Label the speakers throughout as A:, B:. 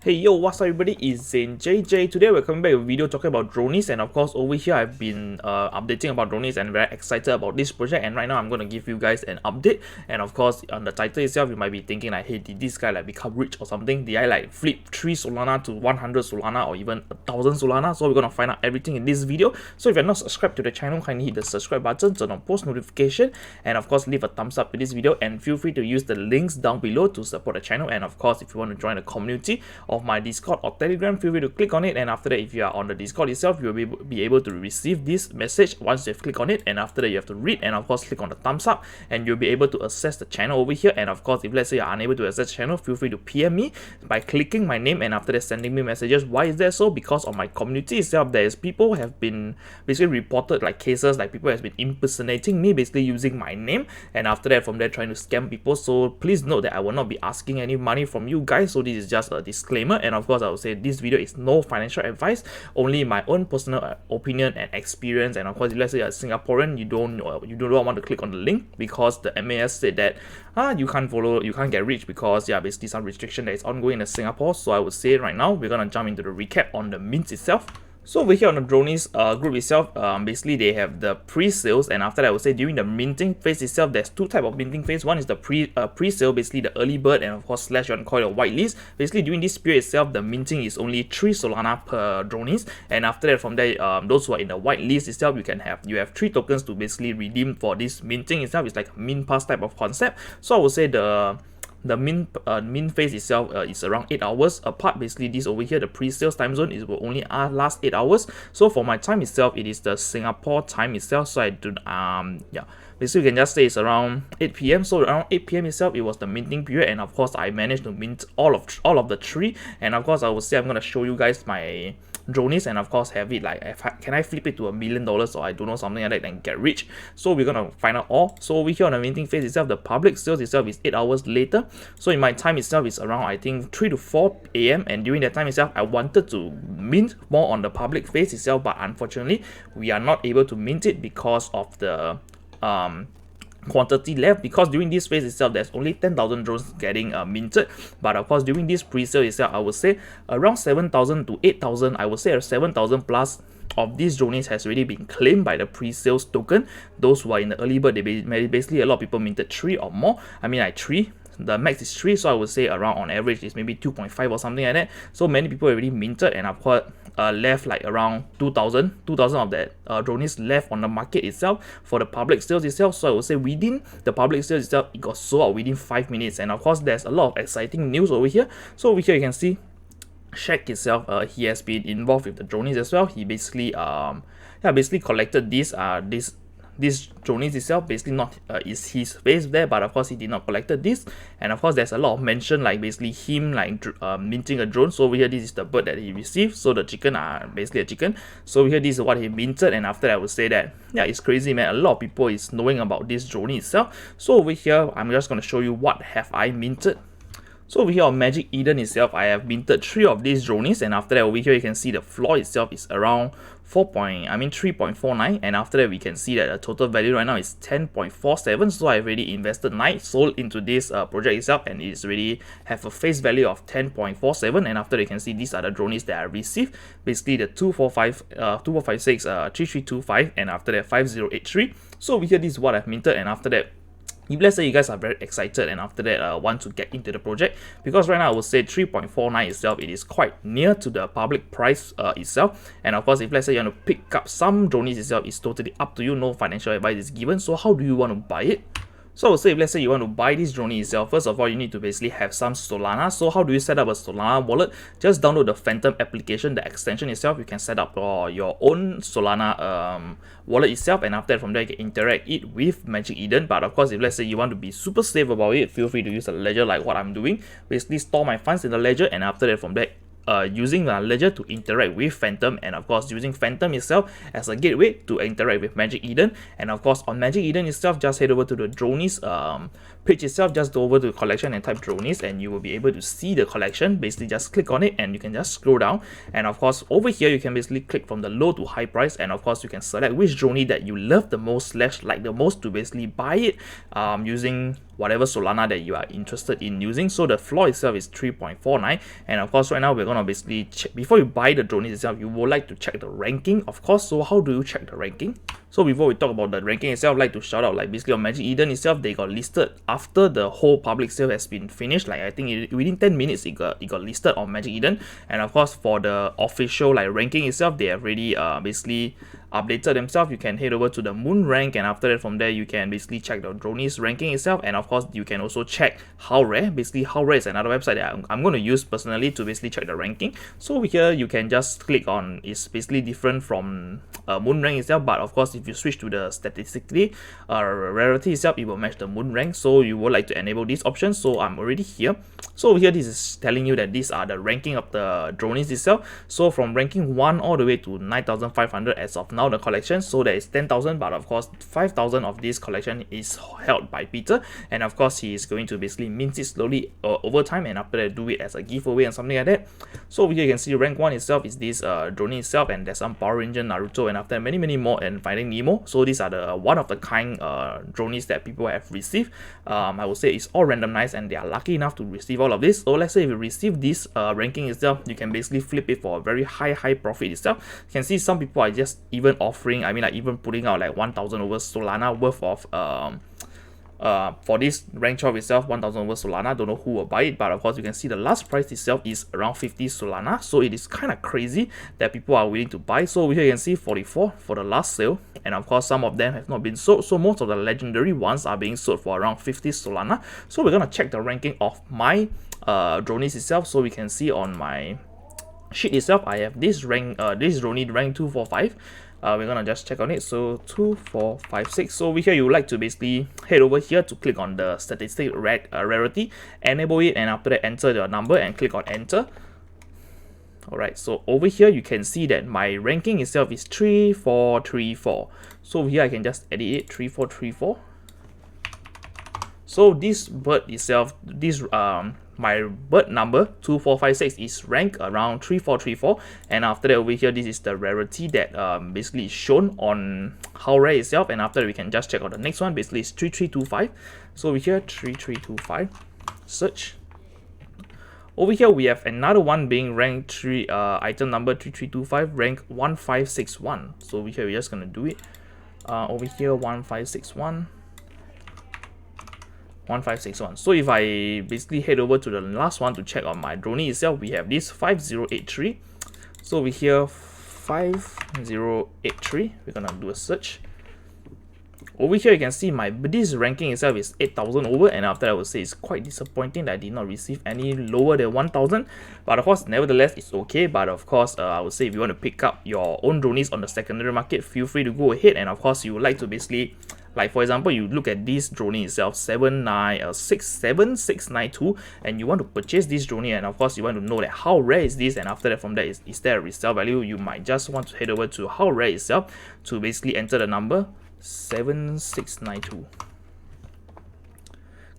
A: Hey yo, what's up everybody, it's Zane JJ. Today we're coming back with a video talking about Dronies, and of course over here I've been updating about Dronies and very excited about this project, and right now I'm going to give you guys an update. And of course on the title itself you might be thinking like, hey, did this guy like become rich or something? Did I like flip 3 Solana to 100 Solana or even 1000 Solana? So we're going to find out everything in this video. So if you're not subscribed to the channel, kindly hit the subscribe button, turn on post notification, and of course leave a thumbs up to this video, and feel free to use the links down below to support the channel. And of course if you want to join the community of my Discord or Telegram, feel free to click on it, and after that if you are on the Discord itself, you will be able to receive this message once you click on it, and after that you have to read and of course click on the thumbs up, and you'll be able to access the channel over here. And of course if let's say you're unable to access the channel, feel free to PM me by clicking my name and after that sending me messages. Why is that so? Because on my community itself there is people have been basically reported like cases like people has been impersonating me, basically using my name, and after that from there trying to scam people. So please note that I will not be asking any money from you guys, so this is just a disclaimer. And of course I would say this video is no financial advice, only my own personal opinion and experience. And of course if let's say you're a Singaporean, you don't want to click on the link because the MAS said that you can't get rich because basically some restriction that is ongoing in Singapore. So I would say right now we're gonna jump into the recap on the mint itself. So over here on the Dronies group itself, basically they have the pre-sales, and after that I would say during the minting phase itself, there's two types of minting phase. One is the pre-sale, basically the early bird, and of course slash you want to call it a whitelist. Basically during this period itself, the minting is only 3 Solana per Dronies, and after that from there, those who are in the whitelist itself, you have 3 tokens to basically redeem for this minting itself. It's like a mint pass type of concept. So I would say the mint phase itself is around 8 hours apart. Basically this over here, the pre-sales time zone is will only last 8 hours. So for my time itself, it is the Singapore time itself, so I do basically you can just say it's around 8 p.m. So around 8 p.m. itself, it was the minting period, and of course I managed to mint all of the 3. And of course I would say I'm gonna show you guys my Dronies, and of course have it like, can I flip it to $1 million or I don't know, something like that, and get rich? So we're gonna find out all. So over here on the minting phase itself, the public sales itself is 8 hours later. So in my time itself is around I think 3 to 4 a.m. and during that time itself I wanted to mint more on the public phase itself, but unfortunately we are not able to mint it because of the quantity left, because during this phase itself there's only 10,000 drones getting minted. But of course during this pre-sale itself, I would say around 7,000 to 8,000, I would say 7,000 plus of these Dronies has already been claimed by the pre-sales token. Those who are in the early bird, basically a lot of people minted 3 or more. I mean like 3, the max is 3, so I would say around on average is maybe 2.5 or something like that. So many people already minted, and of course left like around 2,000 of that Dronies left on the market itself for the public sales itself. So I would say within the public sales itself, it got sold out within 5 minutes. And of course there's a lot of exciting news over here. So over here you can see Shaq itself, he has been involved with the Dronies as well. He basically basically collected this Dronies itself. Basically not is his face there, but of course he did not collected this. And of course there's a lot of mention like basically him like minting a drone. So over here this is the bird that he received, so the chicken are basically a chicken. So over here this is what he minted, and after that I would say that it's crazy, man. A lot of people is knowing about this Drone itself. So over here I'm just going to show you what have I minted. So over here on Magic Eden itself, I have minted 3 of these Dronies, and after that over here you can see the floor itself is around 3.49, and after that we can see that the total value right now is 10.47. So I've already invested 9 sold into this project itself, and it's already have a face value of 10.47. and after that you can see these are the Dronies that I received, basically the 2456 3325, and after that 5083. So over here this is what I've minted. And after that, if let's say you guys are very excited and after that want to get into the project, because right now I would say 3.49 itself, it is quite near to the public price itself. And of course if let's say you want to pick up some Dronies itself, it's totally up to you, no financial advice is given. So how do you want to buy it? So I would say if let's say you want to buy this Dronie itself, first of all you need to basically have some Solana. So how do you set up a Solana wallet? Just download the Phantom application, the extension itself. You can set up your own Solana wallet itself, and after that from there you can interact it with Magic Eden. But of course if let's say you want to be super safe about it, feel free to use a ledger like what I'm doing. Basically store my funds in the ledger, and after that from there using the ledger to interact with Phantom, and of course using Phantom itself as a gateway to interact with Magic Eden. And of course on Magic Eden itself, just head over to the Dronies page itself, just go over to collection and type Dronies, and you will be able to see the collection. Basically just click on it and you can just scroll down, and of course over here you can basically click from the low to high price, and of course you can select which Dronie that you love the most / like the most to basically buy it using whatever Solana that you are interested in using. So the floor itself is 3.49, and of course right now we're gonna basically check, before you buy the Dronies itself, you would like to check the ranking, of course. So how do you check the ranking? So before we talk about the ranking itself, I'd like to shout out, like basically on Magic Eden itself, they got listed after the whole public sale has been finished. Like I think within 10 minutes it got listed on Magic Eden. And of course for the official like ranking itself, they have already basically updated themselves. You can head over to the moon rank, and after that from there you can basically check the Dronies ranking itself, and of course you can also check how rare. Basically how rare is another website that I'm going to use personally to basically check the ranking. So over here you can just click on, it's basically different from moon rank itself, but of course if you switch to the statistically rarity itself, it will match the moon rank. So you would like to enable these options. So I'm already here. So over here this is telling you that these are the ranking of the Dronies itself. So from ranking 1 all the way to 9,500 as of now, the collection. So there is 10,000, but of course 5,000 of this collection is held by Peter, and of course he is going to basically mint it slowly over time, and after that do it as a giveaway and something like that. So over here you can see rank 1 itself is this Dronie itself, and there's some Power Ranger, Naruto, and after many more, and Finding Nemo. So these are the one of the kind Dronies that people have received. I would say it's all randomized, and they are lucky enough to receive all of this. So let's say if you receive this ranking itself, you can basically flip it for a very high profit itself. You can see some people are just even offering, I mean like even putting out like 1,000 over Solana worth of for this rank 12 itself, 1,000 over Solana. Don't know who will buy it, but of course you can see the last price itself is around 50 Solana. So it is kind of crazy that people are willing to buy. So over here you can see 44 for the last sale, and of course some of them have not been sold. So most of the legendary ones are being sold for around 50 Solana. So we're gonna check the ranking of my Dronies itself. So we can see on my sheet itself, I have this rank, this Dronie rank 245. We're gonna just check on it. So 2, 4, 5, 6. So over here you would like to basically head over here to click on the statistic rarity, enable it, and after that enter your number and click on enter. Alright, so over here you can see that my ranking itself is 3434. So over here I can just edit it 3434. So this bird itself, this my bird number 2456 is ranked around 3434, and after that over here this is the rarity that basically is shown on how rare itself, and after that we can just check out the next one. Basically it's 3325. So over here 3325, search. Over here we have another one being ranked item number 3325, rank 1561. So over here we're just gonna do it. Over here 1561. 1561. So if I basically head over to the last one to check on my Dronie itself, we have this 5083. So over here 5083, we're gonna do a search. Over here you can see this ranking itself is 8,000 over, and after that I would say it's quite disappointing that I did not receive any lower than 1,000, but of course nevertheless it's okay. But of course I would say if you want to pick up your own Dronies on the secondary market, feel free to go ahead. And of course you would like to basically, like for example, you look at this Dronie itself, 7692, and you want to purchase this Dronie, and of course you want to know that how rare is this, and after that from there is there a resale value. You might just want to head over to how rare itself to basically enter the number 7692.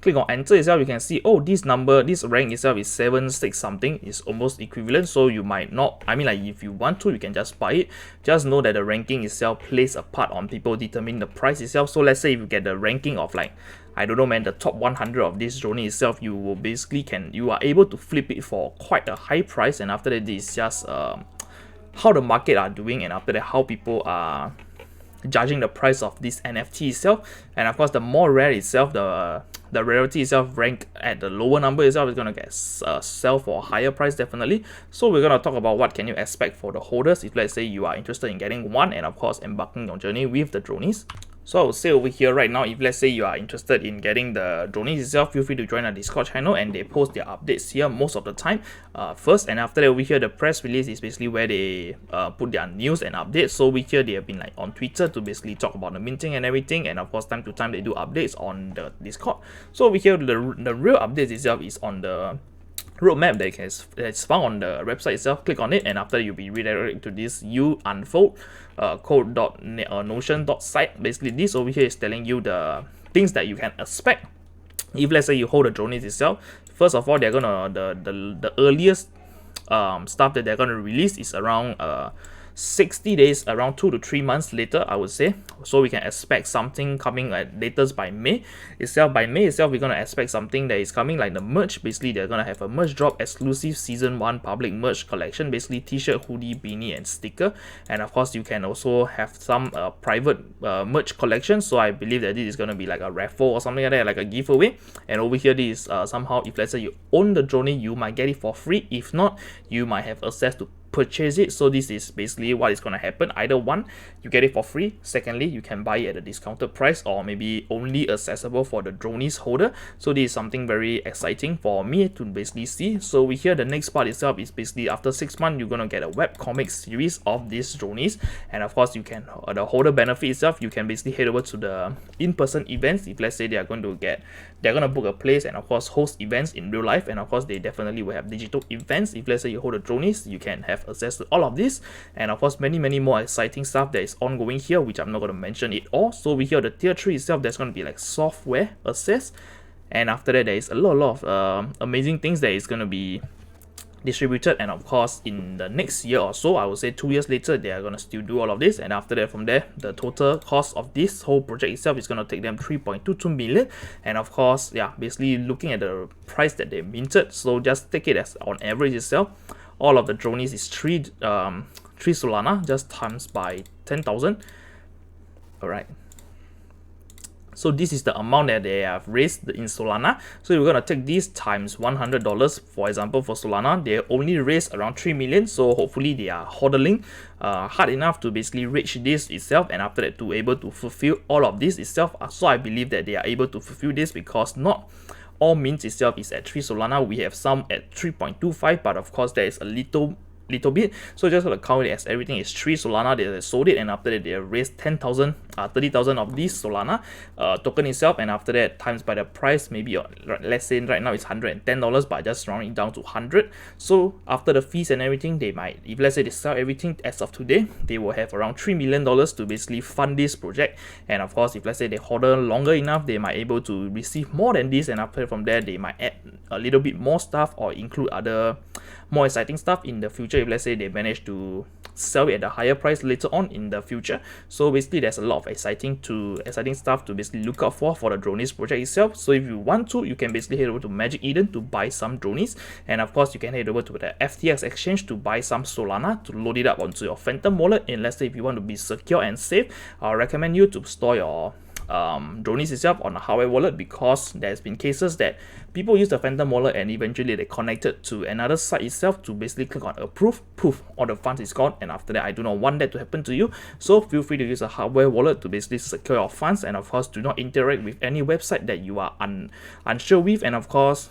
A: Click on enter itself, you can see, oh, this number, this rank itself is 76 something, is almost equivalent. So you might not, I mean like if you want to, you can just buy it. Just know that the ranking itself plays a part on people determining the price itself. So let's say if you get the ranking of like, I don't know man, the top 100 of this Dronie itself, you will basically you are able to flip it for quite a high price. And after that this is just how the market are doing, and after that how people are judging the price of this NFT itself. And of course the more rare itself, the rarity itself rank at the lower number itself is going to get sell for a higher price definitely. So we're going to talk about what can you expect for the holders if let's say you are interested in getting one, and of course embarking on journey with the Dronies. So I would say over here right now, if let's say you are interested in getting the Dronies itself, feel free to join our Discord channel, and they post their updates here most of the time first. And after that over here, the press release is basically where they put their news and updates. So over here they have been like on Twitter to basically talk about the minting and everything, and of course time to time they do updates on the Discord. So over here the real updates itself is on the roadmap that's found on the website itself. Click on it, and after you'll be redirected to this unfold code.notion.site. Basically this over here is telling you the things that you can expect if let's say you hold the Dronies itself, first of all, they're gonna the earliest stuff that they're gonna release is around 60 days, around 2 to 3 months later, I would say. So we can expect something coming at latest by May itself. By May itself, we're gonna expect something that is coming like the merch. Basically, they're gonna have a merch drop, exclusive season 1 public merch collection, basically t-shirt, hoodie, beanie, and sticker. And of course, you can also have some private merch collection. So I believe that this is gonna be like a raffle or something like that, like a giveaway. And over here, this is somehow, if let's say you own the Dronie, you might get it for free. If not, you might have access to purchase it. So this is basically what is going to happen. Either one, you get it for free. Secondly, you can buy it at a discounted price, or maybe only accessible for the Dronies holder. So this is something very exciting for me to basically see. So we hear the next part itself is basically after 6 months, you're going to get a webcomic series of these Dronies. And of course, you can the holder benefit itself, you can basically head over to the in-person events. If let's say they're going to book a place and of course host events in real life, and of course they definitely will have digital events. If let's say you hold the Dronies, you can have access to all of this, and of course many more exciting stuff that is ongoing here, which I'm not going to mention it all. So we hear the tier 3 itself, there's going to be like software access, and after that there is a lot of amazing things that is going to be distributed. And of course in the next year or so, I would say 2 years later, they are going to still do all of this, and after that, from there, the total cost of this whole project itself is going to take them 3.22 million. And of course, yeah, basically looking at the price that they minted, so just take it as on average itself, all of the Dronies is 3 Solana, just times by 10,000. All right. So this is the amount that they have raised in Solana. So we're gonna take this times $100. For example, for Solana, they only raised around 3 million. So hopefully they are hodling hard enough to basically reach this itself, and after that to able to fulfill all of this itself. So I believe that they are able to fulfill this, because not all mints itself is at 3 Solana. We have some at 3.25, but of course there is a little bit. So just gonna count it as everything is 3 Solana. They sold it, and after that they raised 10,000, 30,000 of this Solana token itself, and after that times by the price, maybe let's say right now it's $110, but just rounding down to 100. So after the fees and everything, they might, if let's say they sell everything as of today, they will have around $3 million to basically fund this project. And of course, if let's say they hold on longer enough, they might able to receive more than this, and after from there they might add a little bit more stuff or include other more exciting stuff in the future, if let's say they manage to sell it at a higher price later on in the future. So basically there's a lot of exciting stuff to basically look out for the Dronies project itself. So if you want to, you can basically head over to Magic Eden to buy some Dronies, and of course you can head over to the FTX exchange to buy some Solana to load it up onto your Phantom wallet. And let's say if you want to be secure and safe, I'll recommend you to store your Dronies itself on a hardware wallet, because there's been cases that people use the Phantom wallet and eventually they connected to another site itself to basically click on approve, poof, all the funds is gone, and after that I do not want that to happen to you. So feel free to use a hardware wallet to basically secure your funds, and of course do not interact with any website that you are unsure with. And of course,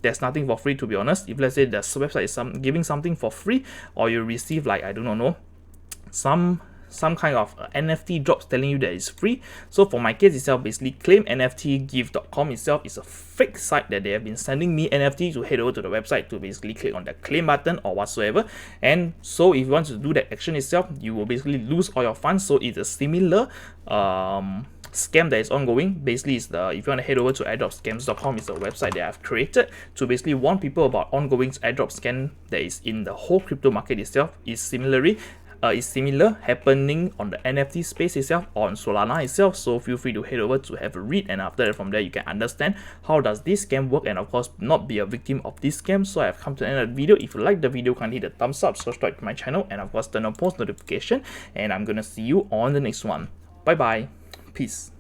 A: there's nothing for free, to be honest. If let's say the website is giving something for free, or you receive like, I do not know, some kind of NFT drops telling you that it's free. So for my case itself, basically claimnftgive.com itself is a fake site that they have been sending me NFT to head over to the website to basically click on the claim button or whatsoever. And so if you want to do that action itself, you will basically lose all your funds. So it's a similar scam that is ongoing. Basically, it's if you want to head over to airdropscams.com, it's a website that I've created to basically warn people about ongoing airdrop scam that is in the whole crypto market itself. Is similar happening on the NFT space itself, on Solana itself. So feel free to head over to have a read, and after that, from there you can understand how does this scam work, and of course not be a victim of this scam. So I've come to the end of the video. If you like the video, kindly hit the thumbs up, subscribe to my channel, and of course turn on post notification, and I'm gonna see you on the next one. Bye bye, peace.